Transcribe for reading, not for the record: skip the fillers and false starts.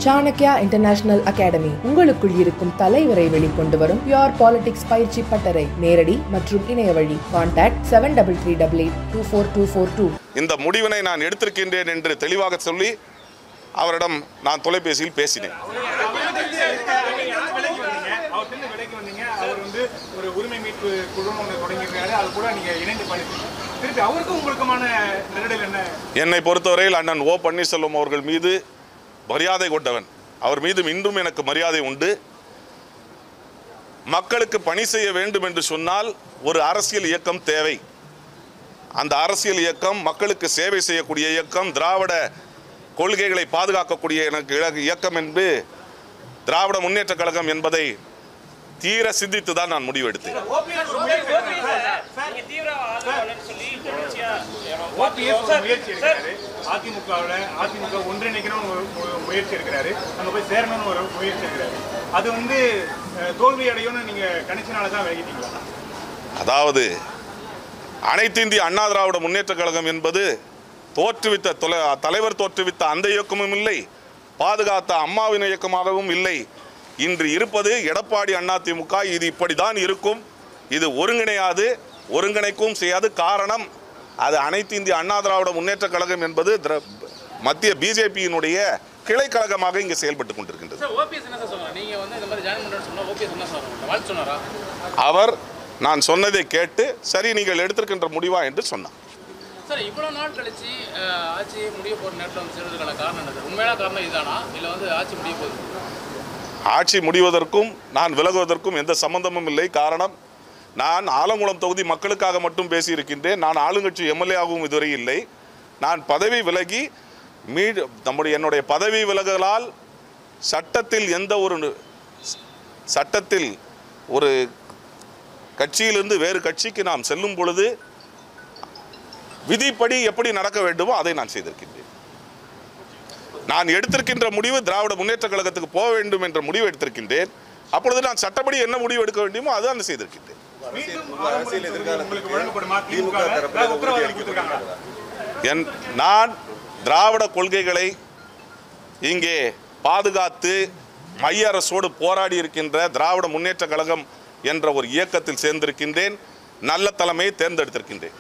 Chanakya international academy உங்களுக்குள் இருக்கும் தலைவரை வெளிக்கொண்டு வரும் பியூர் பாலிடிக்ஸ் பயிற்சி பட்டறை. நேரடி மற்றும் இணைய வழி. கான்டாக்ட் 7338824242. இந்த முடிவினை நான் எடுத்திருக்கின்றேன் என்று தெளிவாக சொல்லி அவரிடம் நான் தொலைபேசியில் பேசினேன். என்னை பொறுத்தவரையில் அண்ணன் ஓ பன்னீர்செல்வம் அவர்கள் மீது மரியாதை கொண்டவன். அவர் மீது இன்றும் எனக்கு மரியாதை உண்டு. மக்களுக்கு பணி செய்ய வேண்டும் என்று சொன்னால் ஒரு அரசியல் இயக்கம் தேவை. அந்த அரசியல் இயக்கம் மக்களுக்கு சேவை செய்யக்கூடிய இயக்கம், திராவிட கொள்கைகளை பாதுகாக்கக்கூடிய இயக்கம் என்று திராவிட முன்னேற்ற கழகம் என்பதை தீர சிந்தித்து தான் நான் முடிவெடுத்தேன். அதிமுக ஒன்றிணைக்கணும் ஒரு முயற்சி இருக்கிறாரு, அங்க போய் சேரணும்னு ஒரு முயற்சி இருக்கிறாரு. அது வந்து தோல்வி அடையும்னு நீங்க கணிச்சனால தான் விலகிட்டீங்களா? அதாவது அனைத்து இந்திய அண்ணா திராவிட முன்னேற்ற கழகம் என்பது தலைவர் தோற்றுவித்த அந்த இயக்கமும் இல்லை, பாதுகாத்த அம்மாவின் இயக்கமாகவும் இல்லை. இன்று இருப்பது எடப்பாடி அதிமுக. இது இப்படிதான் இருக்கும். இது ஒருங்கிணையாது, ஒருங்கிணைக்கும் செய்யாது. காரணம், அது அனைத்து இந்திய அண்ணா திராவிட முன்னேற்ற கழகம் என்பது மத்திய பிஜேபியினுடைய கிளை கழகமாக இங்கு செயல்பட்டுக் கொண்டிருக்கின்றது. அவர் நான் சொன்னதை கேட்டு சரி நீங்கள் எடுத்திருக்கின்ற முடிவா என்று சொன்னார். சார், இவ்வளவு நாள் கழிச்சு ஆட்சி முடிய போற நேரத்தில் வந்து சேர்வதற்கான காரணம் என்னது? உண்மையான காரணம் இதுதானா இல்லை வந்து ஆட்சி முடிய போகுது? ஆட்சி முடிவதற்கும் நான் விலகுவதற்கும் எந்த சம்பந்தமும் இல்லை. காரணம், நான் ஆலங்குளம் தொகுதி மக்களுக்காக மட்டும் பேசியிருக்கின்றேன். நான் ஆளுங்கட்சி எம்எல்ஏ-ஆகவும் இதுவரை இல்லை. நான் பதவி விலகி என்னுடைய பதவி விலகலால் சட்டத்தில் ஒரு கட்சியிலிருந்து வேறு கட்சிக்கு நாம் செல்லும் பொழுது விதிப்படி எப்படி நடக்க வேண்டுமோ அதை நான் செய்திருக்கின்றேன். நான் எடுத்திருக்கின்ற முடிவு திராவிட முன்னேற்ற கழகத்துக்கு போக வேண்டும் என்ற முடிவு எடுத்திருக்கின்றேன். அப்பொழுது நான் சட்டப்படி என்ன முடிவு எடுக்க வேண்டுமோ அதான் செய்திருக்கின்றேன். நான் திராவிட கொள்கைகளை இங்கே பாதுகாத்து மைய அரசோடு போராடி இருக்கின்ற திராவிட முன்னேற்ற கழகம் என்ற ஒரு இயக்கத்தில் சேர்ந்திருக்கின்றேன். நல்ல தலைமையை தேர்ந்தெடுத்திருக்கின்றேன்.